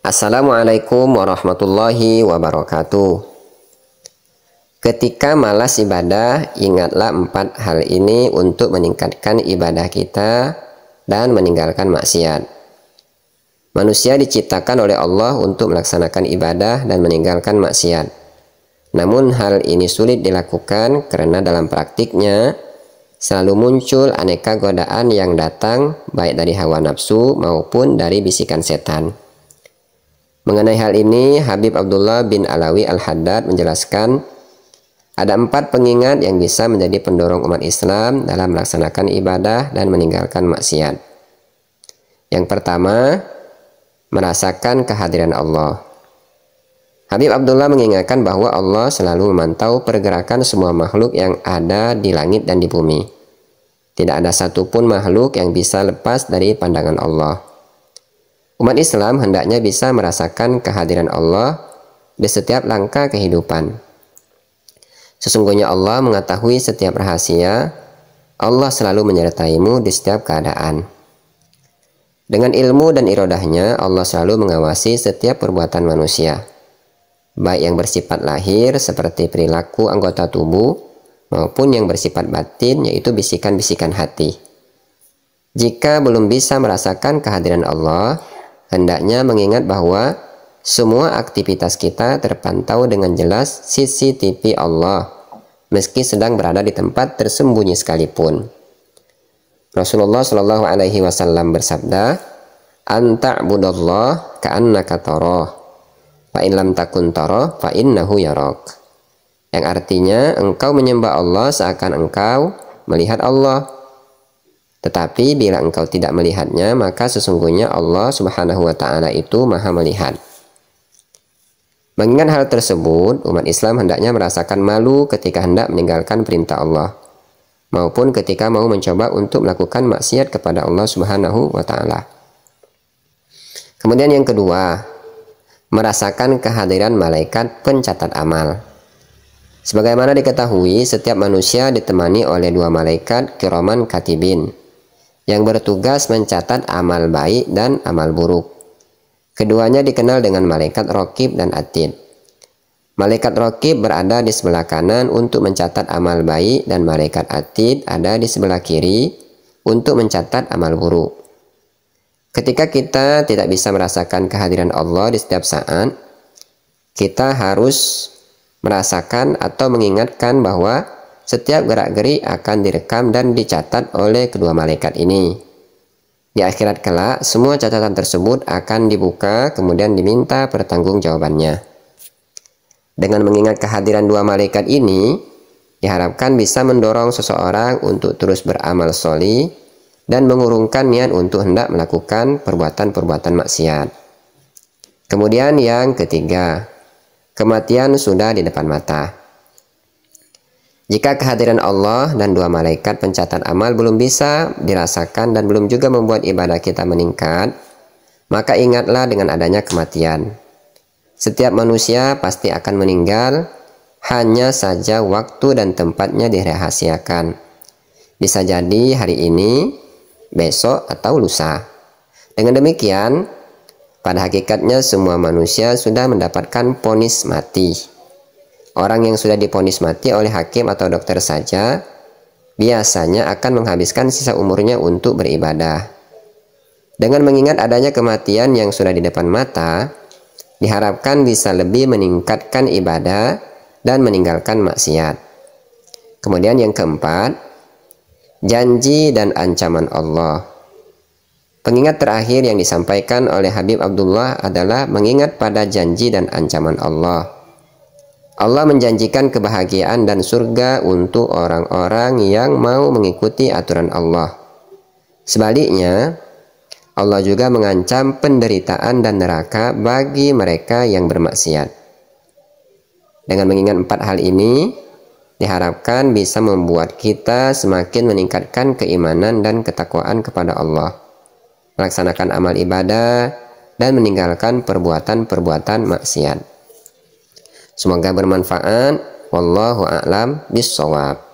Assalamualaikum warahmatullahi wabarakatuh. Ketika malas ibadah, ingatlah 4 hal ini untuk meningkatkan ibadah kita dan meninggalkan maksiat. Manusia diciptakan oleh Allah untuk melaksanakan ibadah dan meninggalkan maksiat. Namun hal ini sulit dilakukan karena dalam praktiknya selalu muncul aneka godaan yang datang baik dari hawa nafsu maupun dari bisikan setan. Mengenai hal ini, Habib Abdullah bin Alawi Al-Haddad menjelaskan, ada 4 pengingat yang bisa menjadi pendorong umat Islam dalam melaksanakan ibadah dan meninggalkan maksiat. Yang pertama, merasakan kehadiran Allah. Habib Abdullah mengingatkan bahwa Allah selalu memantau pergerakan semua makhluk yang ada di langit dan di bumi. Tidak ada satupun makhluk yang bisa lepas dari pandangan Allah. Umat Islam hendaknya bisa merasakan kehadiran Allah di setiap langkah kehidupan. Sesungguhnya Allah mengetahui setiap rahasia. Allah selalu menyertaimu di setiap keadaan. Dengan ilmu dan irodahnya, Allah selalu mengawasi setiap perbuatan manusia, baik yang bersifat lahir seperti perilaku anggota tubuh, maupun yang bersifat batin, yaitu bisikan-bisikan hati. Jika belum bisa merasakan kehadiran Allah, hendaknya mengingat bahwa semua aktivitas kita terpantau dengan jelas CCTV Allah, meski sedang berada di tempat tersembunyi sekalipun. Rasulullah Shallallahu Alaihi Wasallam bersabda, "Anta'budallah ka'annaka tarah, fa in lam takun tarah, fa innahu yarak." Yang artinya, engkau menyembah Allah seakan engkau melihat Allah. Tetapi bila engkau tidak melihatnya, maka sesungguhnya Allah Subhanahu wa Ta'ala itu Maha melihat. Mengingat hal tersebut, umat Islam hendaknya merasakan malu ketika hendak meninggalkan perintah Allah, maupun ketika mau mencoba untuk melakukan maksiat kepada Allah Subhanahu wa Ta'ala. Kemudian yang kedua, merasakan kehadiran malaikat pencatat amal. Sebagaimana diketahui, setiap manusia ditemani oleh 2 malaikat kiraman katibin yang bertugas mencatat amal baik dan amal buruk. Keduanya dikenal dengan malaikat Raqib dan Atid. Malaikat Raqib berada di sebelah kanan untuk mencatat amal baik dan malaikat Atid ada di sebelah kiri untuk mencatat amal buruk. Ketika kita tidak bisa merasakan kehadiran Allah di setiap saat, kita harus merasakan atau mengingatkan bahwa setiap gerak-gerik akan direkam dan dicatat oleh kedua malaikat ini. Di akhirat kelak, semua catatan tersebut akan dibuka kemudian diminta pertanggungjawabannya. Dengan mengingat kehadiran 2 malaikat ini, diharapkan bisa mendorong seseorang untuk terus beramal sholih dan mengurungkan niat untuk hendak melakukan perbuatan-perbuatan maksiat. Kemudian yang ketiga, kematian sudah di depan mata. Jika kehadiran Allah dan 2 malaikat pencatat amal belum bisa dirasakan dan belum juga membuat ibadah kita meningkat, maka ingatlah dengan adanya kematian. Setiap manusia pasti akan meninggal, hanya saja waktu dan tempatnya dirahasiakan. Bisa jadi hari ini, besok, atau lusa. Dengan demikian, pada hakikatnya semua manusia sudah mendapatkan vonis mati. Orang yang sudah divonis mati oleh hakim atau dokter saja biasanya akan menghabiskan sisa umurnya untuk beribadah. Dengan mengingat adanya kematian yang sudah di depan mata, diharapkan bisa lebih meningkatkan ibadah dan meninggalkan maksiat. Kemudian yang keempat, janji dan ancaman Allah. Pengingat terakhir yang disampaikan oleh Habib Abdullah adalah mengingat pada janji dan ancaman Allah. Allah menjanjikan kebahagiaan dan surga untuk orang-orang yang mau mengikuti aturan Allah. Sebaliknya, Allah juga mengancam penderitaan dan neraka bagi mereka yang bermaksiat. Dengan mengingat 4 hal ini, diharapkan bisa membuat kita semakin meningkatkan keimanan dan ketakwaan kepada Allah, melaksanakan amal ibadah, dan meninggalkan perbuatan-perbuatan maksiat. Semoga bermanfaat. Wallahu a'lam bishshawab.